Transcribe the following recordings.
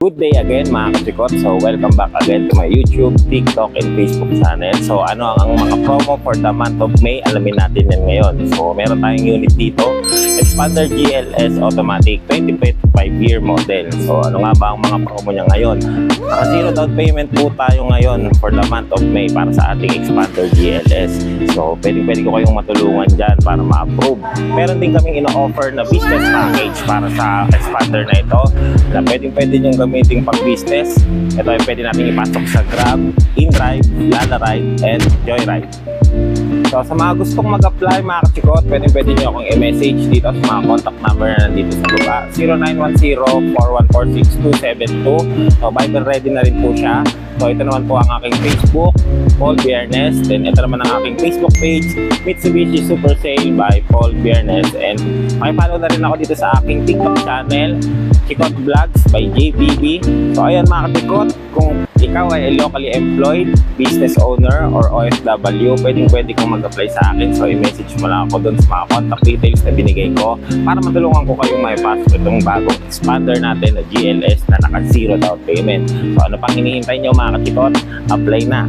Good day again mga kasikot. So welcome back again to my YouTube, TikTok, and Facebook channel. So ano ang mga promo for the month of May? Alamin natin yan ngayon. So meron tayong unit dito, Expander GLS Automatic 2025 year model. So ano nga ba ang mga promo niya ngayon? Naka zero down payment po tayo ngayon for the month of May para sa ating Expander GLS. So pwede ko kayong matulungan dyan para ma-approve. Meron din kaming ino-offer na business package para sa Expander na ito na pwede nyo gamitin pang business. Ito ay pwede natin ipasok sa Grab, InDrive, LalaRide, and Joyride. So sa mga gustong mag-apply mga kachikot, pwede nyo akong i-message dito sa mga contact number na nandito sa baba, 0910-414-6272. So Viber ready na rin po siya. So ito naman po ang aking Facebook, Paul Biernes. Then ito naman ang aking Facebook page, Mitsubishi Super Sale by Paul Biernes. And makipollow na rin ako dito sa aking TikTok channel, Chikot Vlogs by JPB. So ayun mga kachikot, kung ikaw ay locally employed, business owner, or OFW, pwede kong mag-apply sa akin. So i-message mo lang ako dun sa mga contact details na binigay ko para matulungan ko kayong maipasok itong bagong expander natin na GLS na naka zero down payment. So ano pang hinihintay nyo mga kachikot? Apply na!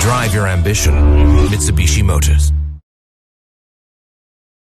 Drive your ambition. Mitsubishi Motors.